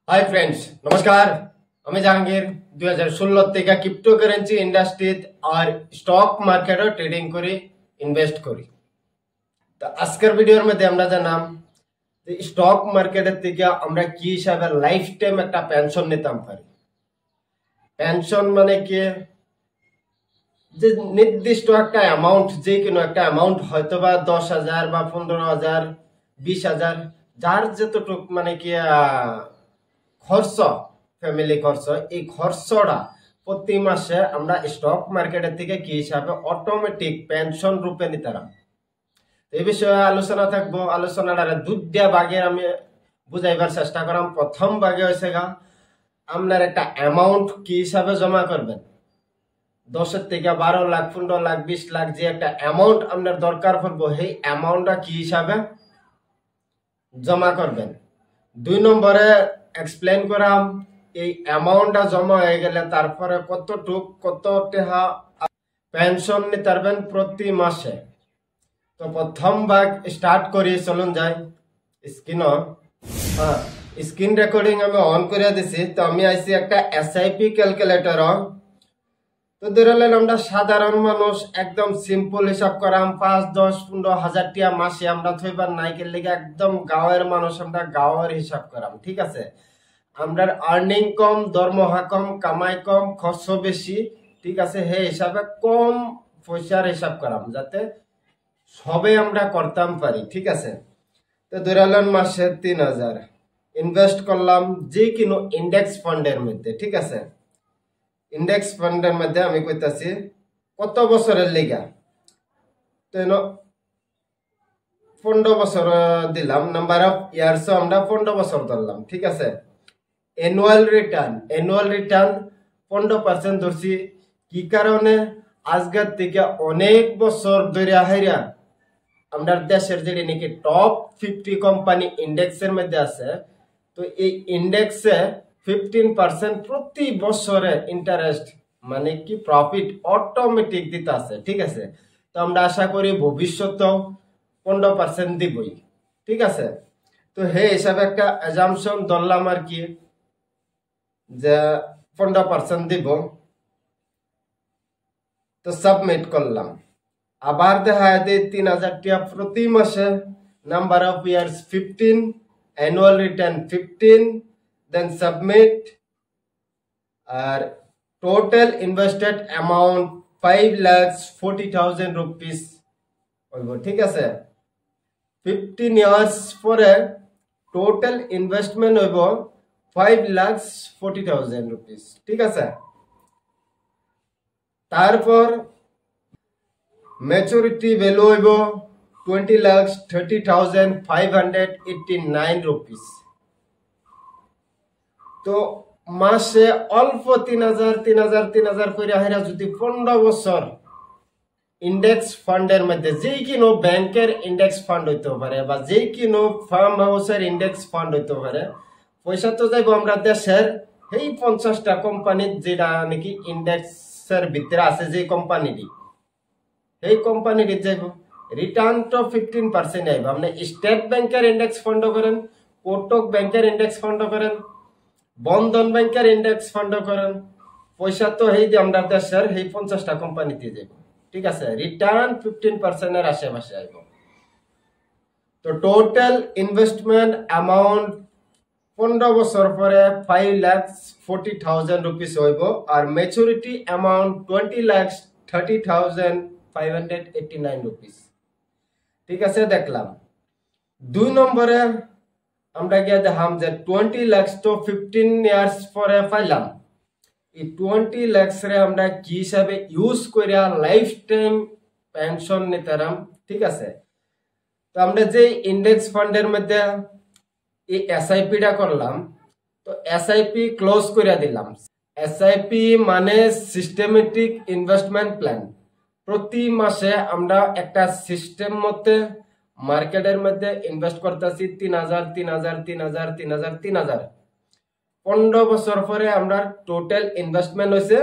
Hi friends, नमस्कार। আমি জাহাঙ্গীর 2016 থেকে ক্রিপ্টোকারেন্সি ইন্ডাস্ট্রিত আর স্টক মার্কেটে ট্রেডিং করি, ইনভেস্ট করি। তো আজকের ভিডিওর মধ্যে আমরা জানাম যে স্টক মার্কেটের থেকে আমরা কি হিসাবে লাইফ টাইম একটা পেনশন নিতাম পারি। পেনশন মানে কি, যে নির্দিষ্ট একটা অ্যামাউন্ট, যে কোনো একটা অ্যামাউন্ট, হয়তো বা 10,000 বা 15,000, 20,000, যার যতটুক মানে কি খরচ, ফ্যামিলি খরচ, এই খরচটা প্রতি মাসে আমরা স্টক মার্কেটের থেকে কি হিসাবে অটোমেটিক পেনশন রূপে নিতাম। এই বিষয়ে আলোচনা থাকবো। আলোচনাটা দুইটা ভাগে আমি বুঝাইবার চেষ্টা করাম। প্রথম ভাগে হয়েছে আপনার একটা অ্যামাউন্ট কি হিসাবে জমা করবেন। 10 থেকে 12 লাখ, 15 লাখ, 20 লাখ, যে একটা অ্যামাউন্ট আপনার দরকার পড়বো, সেই অ্যামাউন্টটা কি হিসাবে জমা করবেন। 2 নম্বরে এক্সপ্লেন করাম এই অ্যামাউন্টটা জমা হয়ে গেলে তারপরে কত টাকা পেনশন নিতে পারবেন প্রতি মাসে। তো প্রথম ভাগ স্টার্ট করি, চলুন যাই স্ক্রিন রেকর্ডিং আমি অন করে দিছি। তো আমি আইছি একটা এসআইপি ক্যালকুলেটর। তো ধরে নেন আমরা সাধারণ মানুষ, একদম সিম্পল হিসাব করাম, 5, 10, 15,000 টাকা মাসে আমরা থইবার নাইকের লেগে একদম গাঁয়ের মানুষ, আমরা গাঁয়ের হিসাব করাম। ঠিক আছে, আমরা আর্নিং কম, দরমহা কম, কামাই কম, খরচ বেশি। ঠিক আছে, হে হিসাবে কম পয়সার হিসাব করাম, যাতে সবে আমরা করতাম পারি। ঠিক আছে, তো ধরে নেন মাসে 3,000 ইনভেস্ট করলাম যে কোনো ইন্ডেক্স ফান্ডের মধ্যে। ঠিক আছে, ইন্ডেক্স ফান্ডের মধ্যে আমি কইতাছি কত বছরের লেগা, তো 15 বছর দিলাম। নাম্বার অফ ইয়ার্স আমরা 15 বছর ধরলাম। ঠিক আছে, অ্যানুয়াল রিটার্ন 15% ধরছি। কি কারণে? আজকের থেকে অনেক বছর ধরে হাইরা আমাদের দেশের যে নাকি টপ 50 কোম্পানি ইন্ডেক্সের মধ্যে আছে, তো এই ইন্ডেক্সে 15% প্রতি বছরে ইন্টারেস্ট মানে কি প্রফিট অটোমেটিক দিতে আছে। ঠিক আছে, তো আমরা আশা করি ভবিষ্যতেও 15% দিবই। ঠিক আছে, তো হে হিসাবে একটা অ্যাজাম্পশন ধরলাম আর কি, যে 15% দিব। তো সাবমিট করলাম। আবার দেখা যায় 3,000 টাকা প্রতি মাসে। Number of years 15, annual return 15, then submit. আর টোটাল ইনভেস্টেড অ্যামাউন্ট 5,40,000 রুপিস হইব। ঠিক আছে, 15 ইয়ার্স পরে টোটাল ইনভেস্টমেন্ট হইব 5,40,000 রুপিস। ঠিক আছে, তারপর ম্যাচুরিটি ভ্যালু হইব 20,30,589 রুপিস। তো মাসে অল্প 3,000 করে হাইরা যদি 15 বছর ইন্ডেক্স ফান্ডের মধ্যে, যেই কোনো ব্যাংকের ইন্ডেক্স ফান্ড হইতে পারে বা যেই কোনো ফার্ম হাউসের ইন্ডেক্স ফান্ড হইতে পারে, পয়সা তো যাইব আমরা দেশের এই 50টা কোম্পানির, যেটা নাকি ইন্ডেক্সের ভিতরে আছে, যে কোম্পানিটি, এই কোম্পানিটি যাইব। রিটার্ন তো 15% আইব। আপনি স্টেট ব্যাংকের ইন্ডেক্স ফান্ড করেন, কোটক ব্যাংকের ইন্ডেক্স ফান্ড করেন, বন্ধন ব্যাংকের ইন্ডেক্স ফান্ড করেন, পয়সা তো এই যে আমরা দেশের এই 50টা কোম্পানিতে যাইব। ঠিক আছে, রিটার্ন 15% এর আশেপাশে আইব। তো টোটাল ইনভেস্টমেন্ট অ্যামাউন্ট 15 বছর পরে 5,40,000 রুপিস হইব। আর ম্যাচুরিটি অ্যামাউন্ট 20,30,589 রুপিস। ঠিক আছে, দেখলাম। 2 নম্বরে আমরা গিয়ে দেখাম যে 20 লাখ তো 15 ইয়ার্স পরে পাইলাম। এই 20 লাখ রে আমরা কি হিসাবে ইউজ করে লাইফ টাইম পেনশন নিতাম। ঠিক আছে, তো আমরা যে ইন্ডেক্স ফান্ডের মধ্যে এই এসআইপিটা করলাম, তো এসআইপি ক্লোজ করে দিলাম। এসআইপি মানে সিস্টেমেটিক ইনভেস্টমেন্ট প্ল্যান। প্রতি মাসে আমরা একটা সিস্টেম মতে মার্কেটের মধ্যে ইনভেস্ট করতেছি 3,000, 3,000, 3,000, 3,000, 3,000। 15 বছর পরে আমরা টোটাল ইনভেস্টমেন্ট হয়েছে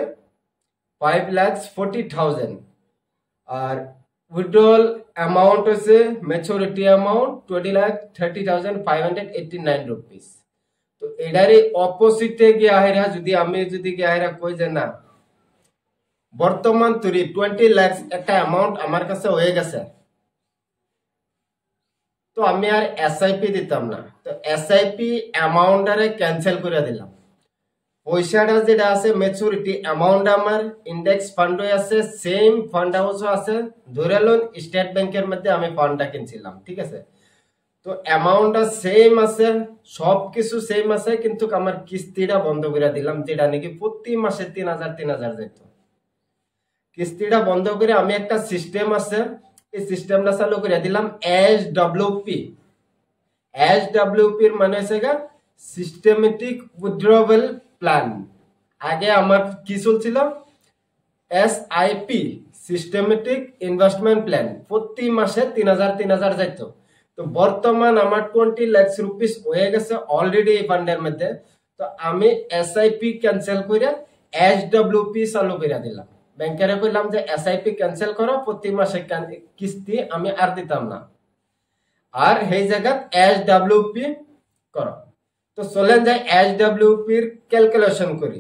5,40,000। আর উইথড্রল অ্যামাউন্ট হয়েছে, ম্যাচুরিটি অ্যামাউন্ট 20,30,589 রুপিস। তো এটারই অপোজিটে গিয়ে আহেরা আমি যদি গিয়ে আহেরা কই যে না বর্তমান তুরি 20 লাখ একটা অ্যামাউন্ট আমার কাছে হয়ে গেছে, তো আমি আর এসআইপি দিতাম না, তো এসআইপি অ্যামাউন্টারে ক্যান্সেল করে দিলাম। পয়সাটা যেটা আছে ম্যাচুরিটি অ্যামাউন্ট আমার ইন্ডেক্স ফান্ড আছে, সেম ফান্ড হাউসও আছে, ধরে লোন স্টেট ব্যাংকের মধ্যে আমি ফান্ডটা কিনছিলাম, ঠিক আছে। তো অ্যামাউন্টটা সেম আছে, সবকিছু সেম আছে, কিন্তু আমার কিস্তিটা বন্ধ করে দিলাম, যেটা নাকি প্রতি মাসে 3000 যেত। কিস্তিটা বন্ধ করে আমি একটা সিস্টেম আছে, এই সিস্টেমটা চালু করে দিলাম এসডব্লিউপি। এসডব্লিউপি এর মানে হচ্ছে সিস্টেমেটিক উইথড্রয়াল প্ল্যান। আগে আমার কি চলছিল এসআইপি, সিস্টেমেটিক ইনভেস্টমেন্ট প্ল্যান, প্রতি মাসে 3000 যাইতো। তো বর্তমান আমার 20 লাখ রুপিস হয়ে গেছে অলরেডি এই ফান্ডের মধ্যে, তো আমি এসআইপি ক্যান্সেল করে এসডব্লিউপি চালু করে দিলাম। ব্যাংকের কইলাম যে এসআইপি ক্যান্সেল করো, প্রতি মাসে কিস্তি আমি আর দিতাম না, আর সেই জায়গাত এসডব্লিউপি করো। তো চলেন যাই এসডব্লিউপি এর ক্যালকুলেশন করি।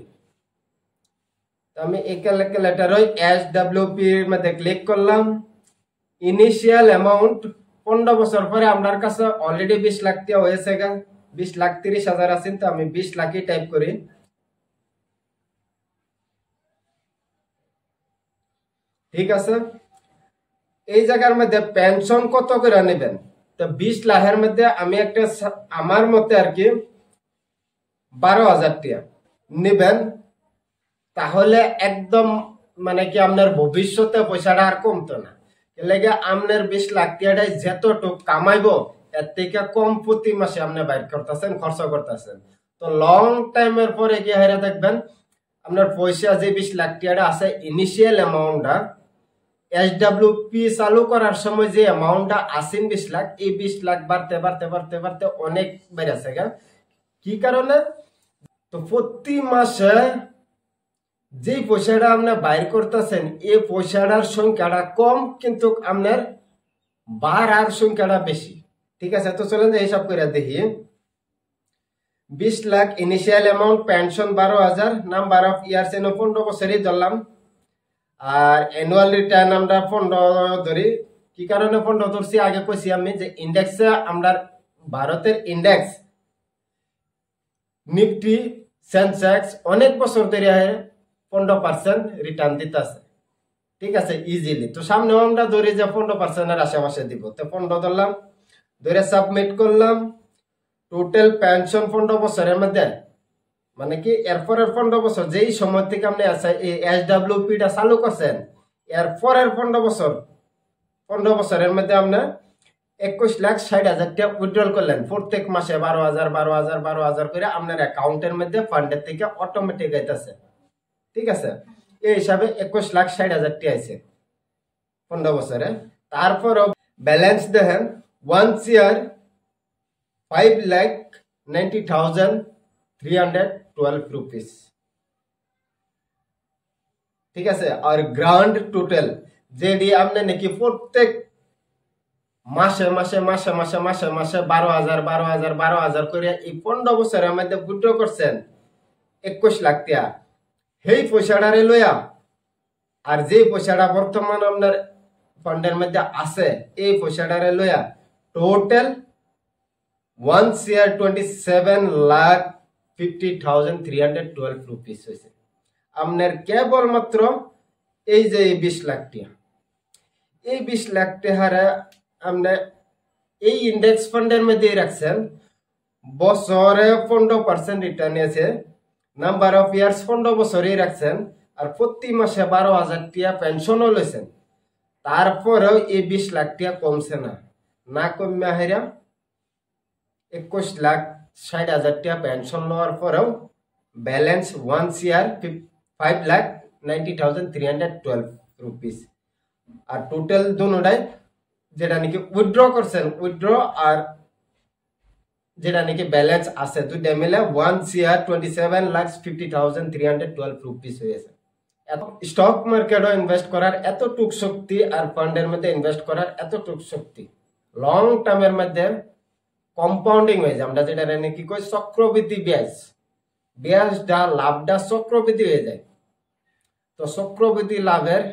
আমি এই ক্যালকুলেটর এসডব্লিউপি এর মধ্যে ক্লিক করলাম। ইনিশিয়াল অ্যামাউন্ট 15 বছর পরে আমার কাছে অলরেডি 20 লাখ টাকা হয়েছে, 20,30,000 আছে, তো আমি 20 লাখই টাইপ করি। ঠিক আছে, এই জায়গার মধ্যে পেনশন কত করে নেবেন, তো 20 লাখের মধ্যে আমি একটা আমার মতে আর কি 12,000 টাকা নেবেন, তাহলে একদম মানে কি আপনার ভবিষ্যতে পয়সাটা আর কমতো না। লেগে আপনার 20 লাখ টাকাটাই যতটুক কামাইবো এর থেকে কম প্রতি মাসে আপনি বাইর করতেছেন, খরচ করতেছেন। তো লং টাইমের পরে কি হারে দেখবেন আপনার পয়সা যে 20 লাখ টাকাটা আছে ইনিশিয়াল অ্যামাউন্টটা এসডব্লিউপি চালু করার সময় যে অ্যামাউন্টটা আসেন 20 লাখ, এই 20 লাখ বাড়তে বাড়তে বাড়তে বাড়তে অনেক বেড়েছে। কি কারণে, তো প্রতি মাসে যে পয়সাটা আপনি বাইর করতেছেন এই পয়সাটার সংখ্যাটা কম, কিন্তু আপনার বাড়ার সংখ্যাটা বেশি। ঠিক আছে, তো চলেন যে হিসাব করে দেখি। 20 lakh initial amount, pension 12,000, number of years 15 বছরই ধরলাম, আর অ্যানুয়াল রিটার্ন আমরা 15 ধরি। কি কারণে 15 ধরছি, আগে কইছি আমি যে ইন্ডেক্সে আমরা ভারতের ইন্ডেক্স নিফটি সেন্সেক্স অনেক বছর ধরে 15% রিটার্ন দিতেছে। ঠিক আছে, ইজিলি। তো সামনেও আমরা ধরি যে 15% আশেপাশে দিব, তো 15 ধরলাম, ধরে সাবমিট করলাম। টোটাল পেনশন 15 বছরের মধ্যে মানে কি এরপরের 15 বছর যেই সময় থেকে আপনি এসডব্লিউপি টা চালু করছেন, এরপরের 15 বছরের মধ্যে আপনার 21,60,000 টাকা উইথড্রল করলেন, প্রত্যেক মাসে 12,000 করে আপনার অ্যাকাউন্টের মধ্যে ফান্ডের থেকে অটোমেটিক আইতেছে। ঠিক আছে, এই হিসাবে 21,60,000 টাকা আছে 15 বছরে। তারপর ব্যালেন্স দেখেন 1 ইয়ার 5,90,312 রুপিস। ঠিক আছে, আর গ্রান্ড টোটাল যেটি আপনি নাকি প্রত্যেক মাসে মাসে মাসে মাসে মাসে মাসে 12,000 করে এই 15 বছরের মধ্যে উইথড্র করছেন 21 লাখ টাকা, সেই পয়সাটারে লইয়া আর যে পয়সাটা বর্তমান আপনার ফান্ডের মধ্যে আছে এই পয়সাটারে লইয়া টোটাল 1 year 27,50,312 রুপিস হয়েছে আপনার কেবলমাত্র এই যে 20 লাখ টাকা। এই 20 লাখ টাকারে আপনি এই ইন্ডেক্স ফান্ডের মধ্যে রাখছেন, বছরে 15% রিটার্ন আছে, নাম্বার অফ ইয়ার্স 15 বছরই রাখছেন, আর প্রতি মাসে 12,000 টাকা পেনশনও লইছেন। তারপরেও এই 20 লাখ টাকা কমছে না কমে হেরা 21,60,000 টাকা পেনশন নেওয়ার পরেও ব্যালেন্স 1 year 5,90,312 রুপিস। আর টোটাল দুটাই যেটা নাকি উইথড্র করছেন উইথড্র আর যেটা নাকি ব্যালেন্স আছে দুইটা মিলে 1 year 27,50,312 রুপিস হয়েছে। স্টক মার্কেটে ইনভেস্ট করার এতটুক শক্তি আর ফান্ডের মধ্যে ইনভেস্ট করার এতটুক শক্তি লং টার্মের মধ্যে কম্পাউন্ডিং হয়ে যায়, আমরা যেটা কি কই চক্রবৃদ্ধি ব্যাজ, ব্যাজটা লাভটা চক্রবৃদ্ধি হয়ে যায়। তো চক্রবৃদ্ধি লাভের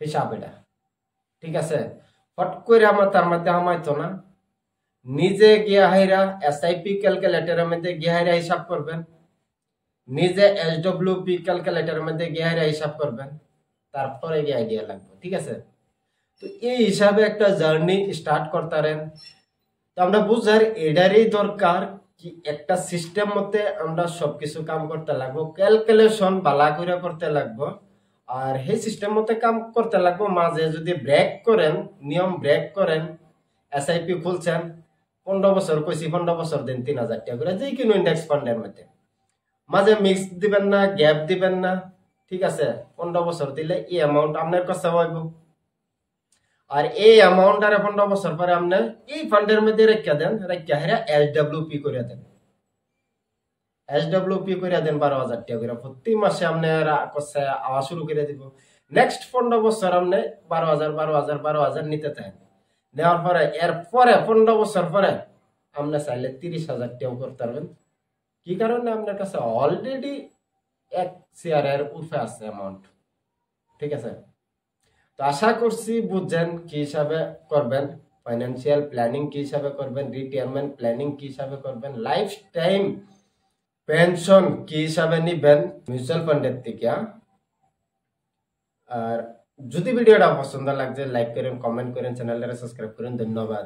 হিসাব এটা, ঠিক আছে। ফট করে আমার তার মধ্যে আমাইতো না, নিজে গিয়া হাইরা এসআইপি ক্যালকুলেটরের মধ্যে গিয়া হাইরা হিসাব করবেন, নিজে এসডব্লিউপি ক্যালকুলেটরের মধ্যে গিয়া হাইরা হিসাব করবেন, তারপরে গিয়ে আইডিয়া লাগবে, ঠিক আছে। তো এই হিসাবে একটা জার্নি স্টার্ট করতারেন। তো আমরা বুঝার এটারই দরকার কি একটা সিস্টেম মতে আমরা সবকিছু কাম করতে লাগবো, ক্যালকুলেশন বালা করে করতে লাগবো, আর সেই সিস্টেম মতে কাম করতে লাগবো। মাঝে যদি ব্রেক করেন, নিয়ম ব্রেক করেন, এসআইপি খুলছেন 15 বছর কইছি 15 বছর দেন 3000 টাকা করে যে কোনো ইন্ডেক্স ফান্ডের মধ্যে, মাঝে মিক্স দিবেন না, গ্যাপ দিবেন না, ঠিক আছে। 15 বছর দিলে এই অ্যামাউন্ট আপনার কাছে হইব, আর এই অ্যামাউন্ট আর 15 বছর পরে আপনি এই ফান্ডের মধ্যে রেখে দেন, রেখে হেরা এসডব্লিউপি করে দেন, এসডব্লিউপি করে দেন 12,000 টাকা করে প্রতি মাসে আপনি কাছে আওয়া শুরু করে দিব। নেক্সট 15 বছর আপনি 12,000 12,000 12,000 নিতে থাকেন, নেওয়ার পরে এরপরে 15 বছর পরে আপনি চাইলে 30,000 টাকা করতে পারবেন। কি কারণে আপনার কাছে অলরেডি এক শেয়ারের উঠে আছে অ্যামাউন্ট, ঠিক আছে। তো আশা করছি বুঝছেন কি হিসাবে করবেন, ফাইন্যান্সিয়াল প্ল্যানিং কি হিসাবে করবেন, রিটায়ারমেন্ট প্ল্যানিং কি হিসাবে করবেন, লাইফ টাইম পেনশন কি হিসাবে নিবেন মিউচুয়াল ফান্ডের থেকে। আর যদি ভিডিওটা পছন্দ লাগছে লাইক করেন, কমেন্ট করেন, চ্যানেলটা সাবস্ক্রাইব করেন। ধন্যবাদ।